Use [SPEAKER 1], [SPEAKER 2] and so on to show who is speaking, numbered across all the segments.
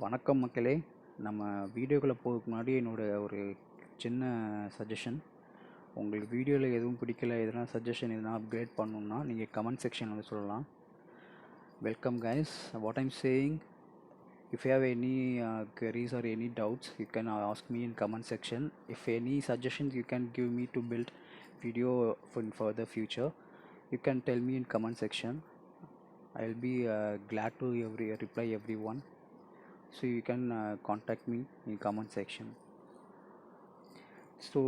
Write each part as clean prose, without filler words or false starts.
[SPEAKER 1] வணக்கம் மக்களே. நம்ம வீடியோக்குள்ள போறதுக்கு முன்னாடி என்னோட ஒரு சின்ன சஜஷன். உங்களுக்கு வீடியோவில் எதுவும் பிடிக்கல, எதனா சஜஷன் எதனா அப்கிரேட் பண்ணணும்னா நீங்கள் கமெண்ட் செக்ஷன் வந்து சொல்லலாம். Welcome guys. What I'm saying, if you have any queries or any doubts, you can ask me in comment section. If any suggestions you can give me to build video for the future, you can tell me in comment section. I'll be glad to reply everyone. So you can contact me in comment section. So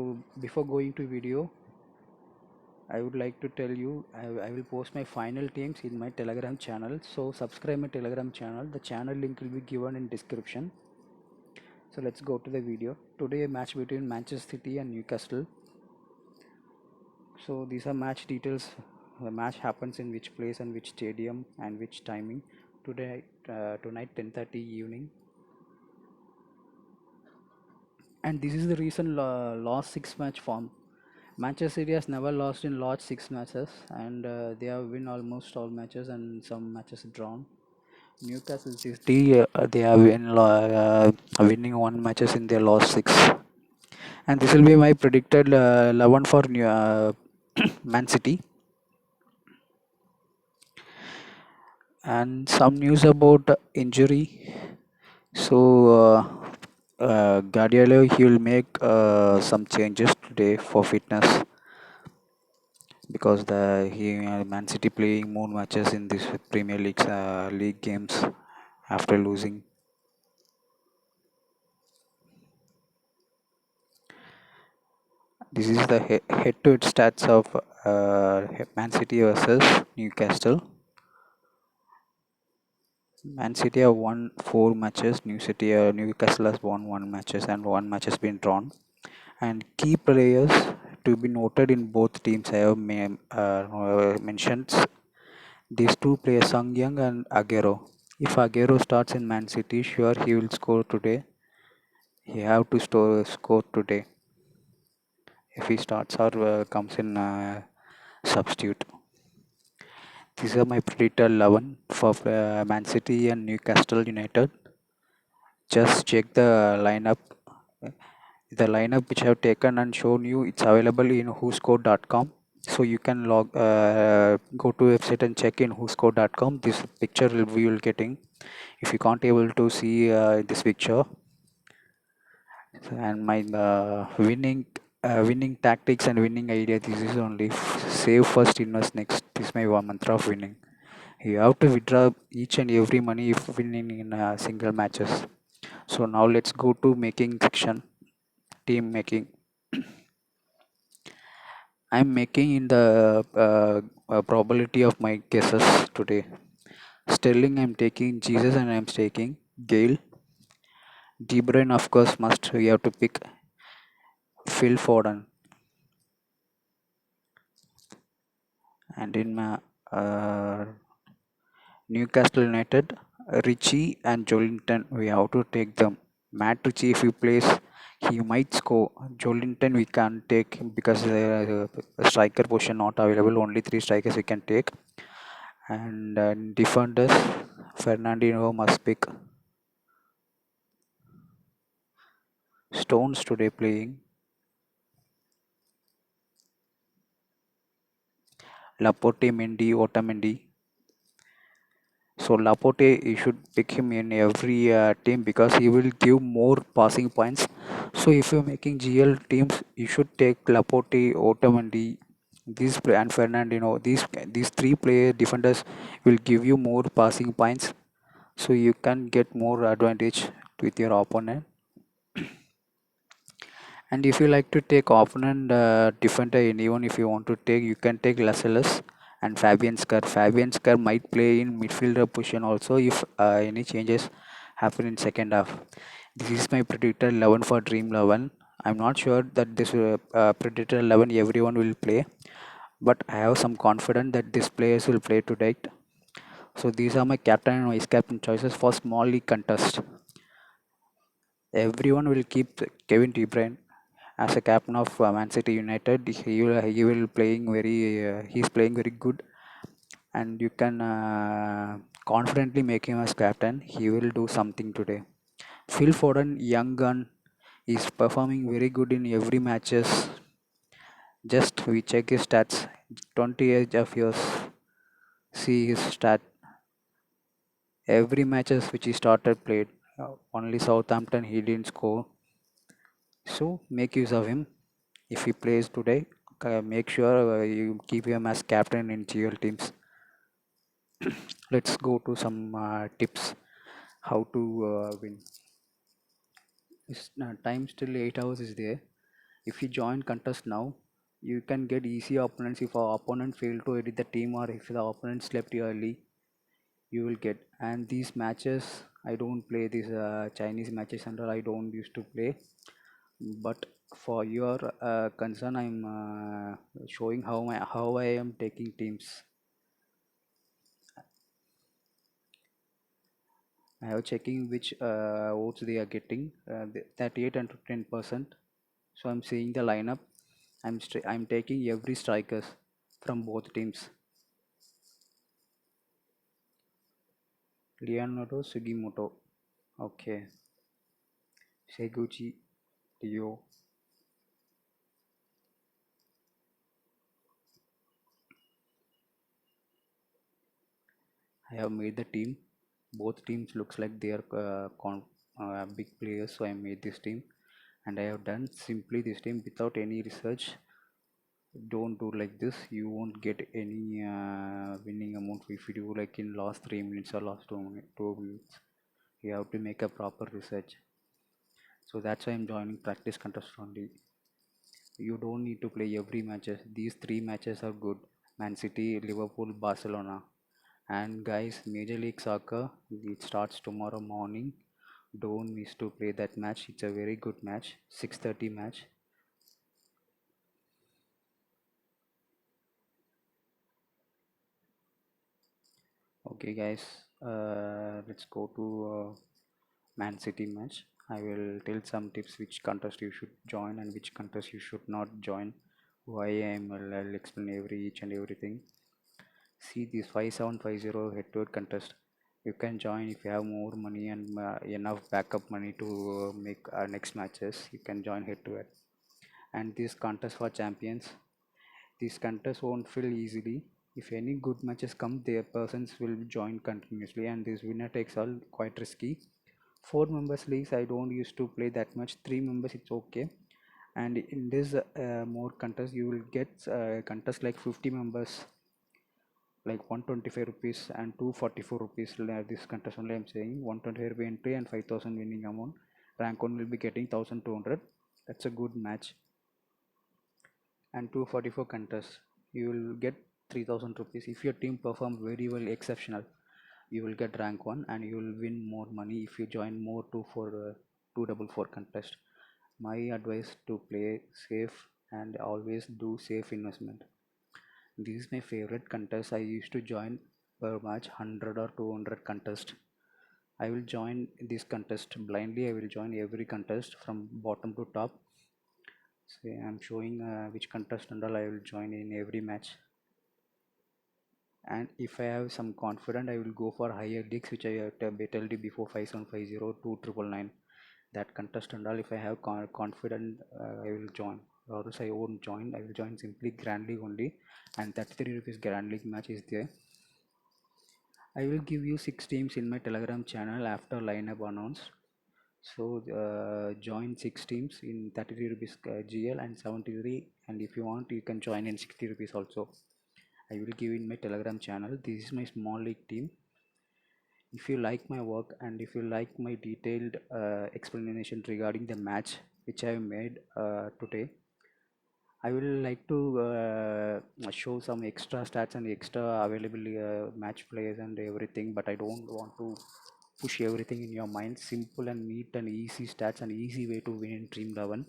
[SPEAKER 1] before going to video, I would like to tell you I will post my final teams in my Telegram channel. So subscribe my Telegram channel. The channel link will be given in description. So let's go to the video. Today a match between Manchester City and Newcastle. So these are match details. The match happens in which place and which stadium and which timing. Tonight 10:30 evening. And this is the recent last 6 match form. Manchester City has never lost in last 6 matches, and they have win almost all matches and some matches drawn. Newcastle City, they have winning one matches in their last six, and this will be my predicted 11 for Man City. And some news about injury. So Guardiola, he will make some changes today for fitness, because Man City playing more matches in this Premier League games after losing. This is the head-to-head stats of Man City versus Newcastle. Man City have won 4 matches. Newcastle has won 1 matches, and 1 match has been drawn. And key players to be noted in both teams, I have mentioned these two players, Sung Young and Aguero. If Aguero starts in Man City, sure he will score today. He have to score today if he starts or comes in substitute. These are my predicted 11 for Man City and Newcastle United. Just check the lineup. The lineup which I have taken and shown you, it's available in whoscored.com. So you can go to website and check in whoscored.com. This picture we will getting. If you can't able to see this picture, and my winning tactics and winning idea, this is only save first, invest next. This is my mantra of winning. You have to withdraw each and every money if winning in single matches. So now let's go to making section. Team making. I'm making in the probability of my guesses today. Sterling, I'm taking Jesus, and I'm taking Gale. De Bruyne, of course, must. We have to pick Phil Foden. And in my Newcastle United, Richie and Jolinton, we have to take them. Matt Ritchie, if he plays, he might score. Jolinton we can't take because the striker position not available. Only 3 strikers we can take. And defenders, Fernandinho must pick. Stones today playing. Laporte, Mendy, Otamendi. So Laporte, you should pick him in every team because he will give more passing points. So if you're making GL teams, you should take Laporte, Otamendi, and Fernandinho. These 3 player defenders will give you more passing points, so you can get more advantage with your opponent. And if you like to take opponent defender, anyone if you want to take, you can take Lascelles and Fabian Schär. Fabian Schär might play in midfielder position also if any changes happen in second half. This is my predicted 11 for Dream 11. I'm not sure that this predicted 11 everyone will play, but I have some confidence that these players will play today. So these are my captain and vice captain choices for small league contest. Everyone will keep Kevin De Bruyne as a captain of Man City United. He will playing he's playing very good, and you can confidently make him as captain. He will do something today. Phil Foden, young gun, is performing very good in every matches. Just we check his stats. 20 age of years. See his stat. Every matches which he started played. Only Southampton he didn't score. So make use of him. If he plays today, make sure you keep him as captain in GL teams. Let's go to some tips how to win. Time still 8 hours is there. If you join contest now, you can get easy opponents. If our opponent failed to edit the team or if the opponent slept early, you will get. And these matches, I don't play these Chinese matches and all. I don't used to play. But for your concern, I'm showing how I am taking teams. I have checking which votes they are getting. 38 and 10%. So I'm seeing the lineup. I'm taking every strikers from both teams. Leonardo Sugimoto. Okay. Seguchi Dio. I have made the team. Both teams looks like they are big players, so I made this team, and I have done simply this team without any research. Don't do like this. You won't get any winning amount if you do like in last 3 minutes or last 2 minutes. You have to make a proper research. So that's why I'm joining practice contest only. You don't need to play every matches. These three matches are good. Man City, Liverpool, Barcelona. And guys, Major League Soccer, it starts tomorrow morning. Don't miss to play that match. It's a very good match. 6:30 match. Okay guys, let's go to Man City match. I will tell some tips which contest you should join and which contest you should not join. Why I'll explain each and everything. See this 5750 head-to-head contest. You can join if you have more money and enough backup money to make next matches. You can join head-to-head. And this contest for champions. This contest won't fill easily. If any good matches come, their persons will join continuously, and this winner takes all quite risky. Four members leagues I don't used to play that much. Three members it's okay. And in this more contest you will get contest like 50 members like 125 rupees and 244 rupees. This contest only I'm saying 125 rupee entry and 5000 winning amount. Rank 1 will be getting 1200. That's a good match. And 244 contest you will get 3000 rupees. If your team perform very well, exceptional, you will get rank 1 and you will win more money if you join more 244 contest. My advice to play safe and always do safe investment. This is my favorite contest. I used to join per match 100 or 200 contest. I will join this contest blindly. I will join every contest from bottom to top. Say I'm showing which contest and all I will join in every match. And if I have some confident, I will go for higher leagues, which I have told you before 5750 2999. That contest and all, if I have confident, I will join. Or else I won't join. I will join simply Grand League only, and 33 rupees Grand League match is there. I will give you 6 teams in my Telegram channel after lineup announced. So join 6 teams in 33 rupees GL and 73. And if you want, you can join in 60 rupees also. I will give in my Telegram channel. This is my small league team. If you like my work and if you like my detailed explanation regarding the match which I have made today, I will like to show some extra stats and extra available match players and everything, but I don't want to push everything in your mind. Simple and neat and easy stats and easy way to win in Dream 11.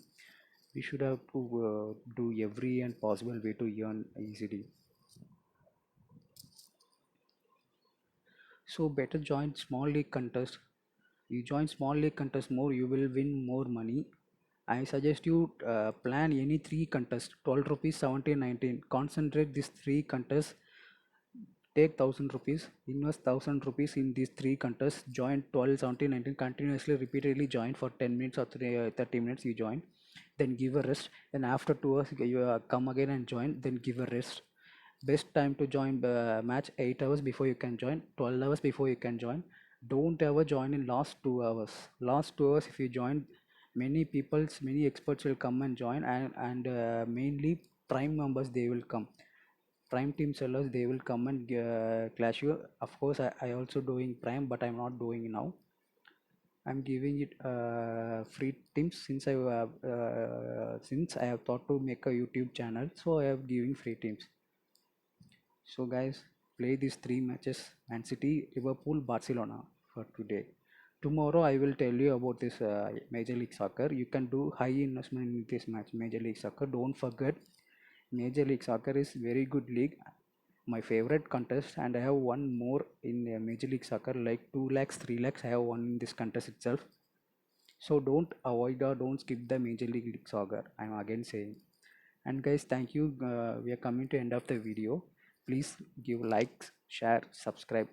[SPEAKER 1] We should have to do every and possible way to earn easily. So better join small league contest. You join small league contest more, you will win more money. I suggest you plan any three contests, 12 rupees, 17, 19. Concentrate these three contests. take 1,000 rupees, invest 1,000 rupees in these three contests, join 12, 17, 19, continuously, repeatedly join for 10 minutes or 30 minutes. You join, then give a rest. Then after 2 hours, you come again and join, then give a rest. Best time to join the match 8 hours before you can join, 12 hours before you can join. Don't ever join in last 2 hours. Last 2 hours, if you join, many experts will come and join, and mainly prime members, they will come. Prime team sellers, they will come and clash you. Of course, I also doing prime, but I'm not doing now. I'm giving it free teams since I have thought to make a YouTube channel, so I have giving free teams. So guys, play these three matches: Man City, Liverpool, Barcelona for today. Tomorrow I will tell you about this Major League Soccer. You can do high investment in this match, Major League Soccer. Don't forget, Major League Soccer is very good league. My favorite contest, and I have won more in Major League Soccer, like 2 lakhs, 3 lakhs. I have won in this contest itself. So don't avoid or don't skip the Major League Soccer. I'm again saying. And guys, thank you. We are coming to end of the video. Please give likes, share, subscribe.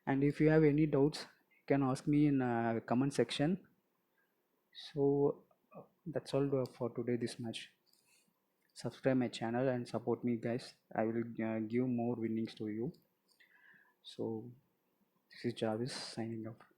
[SPEAKER 1] And if you have any doubts, you can ask me in comment section. So that's all for today. This much. Subscribe my channel and support me, guys. I will give more winnings to you. So this is Jarvis signing off.